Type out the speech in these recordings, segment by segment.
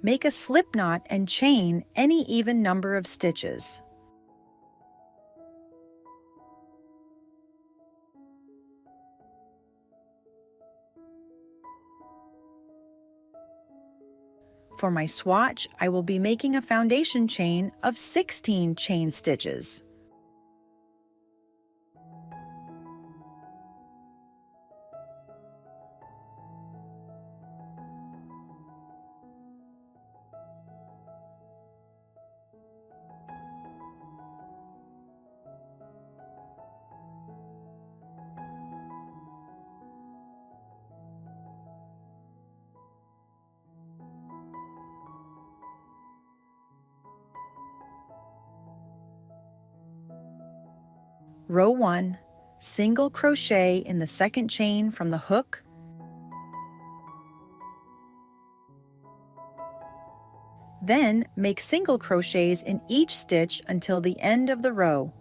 Make a slip knot and chain any even number of stitches. For my swatch, I will be making a foundation chain of 16 chain stitches. Row 1, single crochet in the second chain from the hook, then make single crochets in each stitch until the end of the row.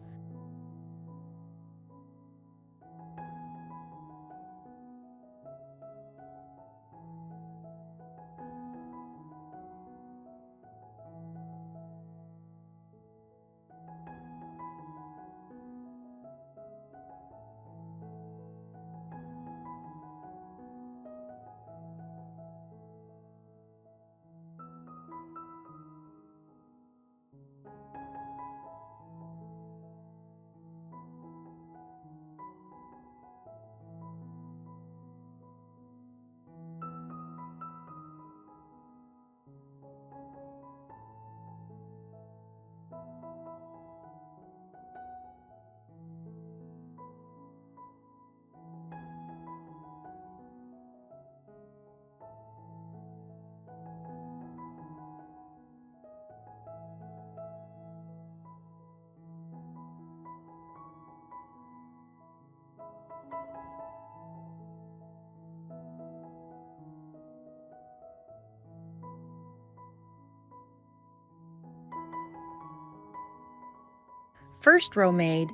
First row made,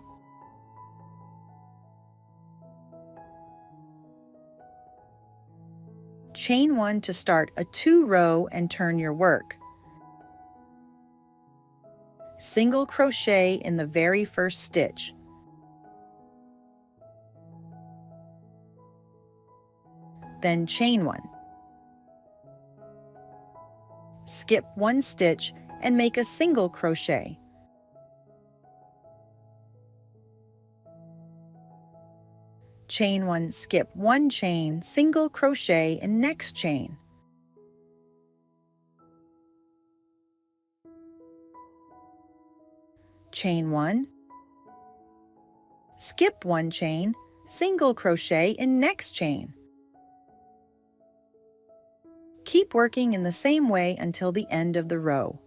chain 1 to start a 2-row and turn your work. Single crochet in the very first stitch. Then chain 1. Skip 1 stitch and make a single crochet. Chain 1, skip 1 chain, single crochet in next chain. Chain 1, skip 1 chain, single crochet in next chain. Keep working in the same way until the end of the row.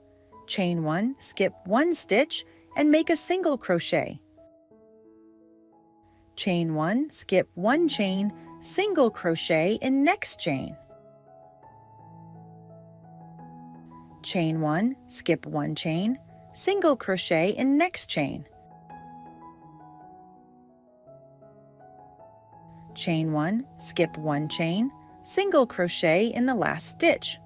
Chain 1, skip 1 stitch and make a single crochet. Chain 1, skip 1 chain, single crochet in next chain. Chain 1, skip 1 chain, single crochet in next chain. Chain 1, skip 1 chain, single crochet in the last stitch.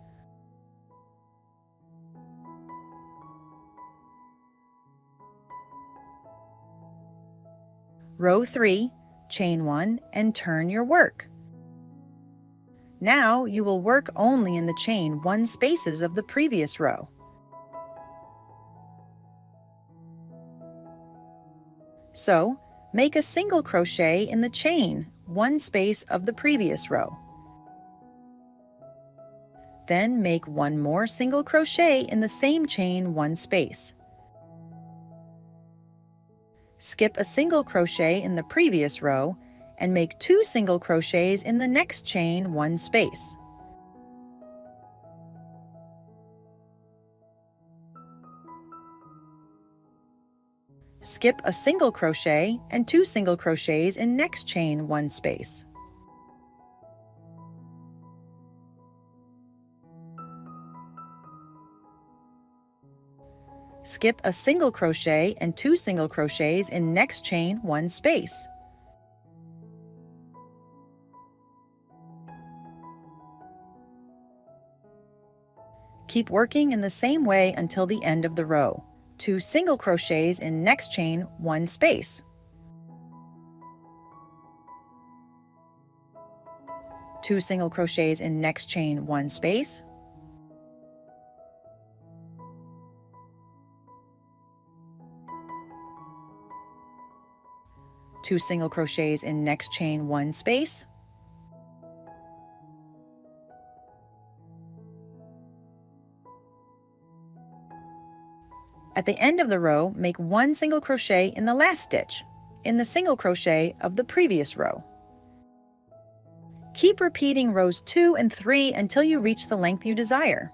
Row 3, chain 1 and turn your work. Now you will work only in the chain 1 spaces of the previous row. So, make a single crochet in the chain 1 space of the previous row. Then make 1 more single crochet in the same chain 1 space. Skip a single crochet in the previous row and make 2 single crochets in the next chain 1 space. Skip a single crochet and 2 single crochets in next chain 1 space. Skip a single crochet and 2 single crochets in next chain 1 space. Keep working in the same way until the end of the row. 2 single crochets in next chain 1 space. 2 single crochets in next chain 1 space. 2 single crochets in next chain 1 space. At the end of the row, make 1 single crochet in the last stitch, in the single crochet of the previous row. Keep repeating rows 2 and 3 until you reach the length you desire.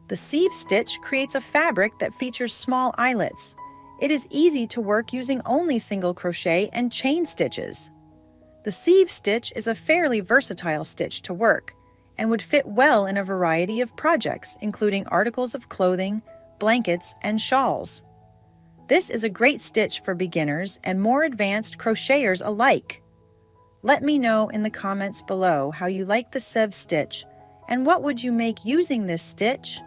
The sieve stitch creates a fabric that features small eyelets. It is easy to work using only single crochet and chain stitches. The sieve stitch is a fairly versatile stitch to work and would fit well in a variety of projects, including articles of clothing, blankets, and shawls. This is a great stitch for beginners and more advanced crocheters alike. Let me know in the comments below how you like the sieve stitch and what would you make using this stitch.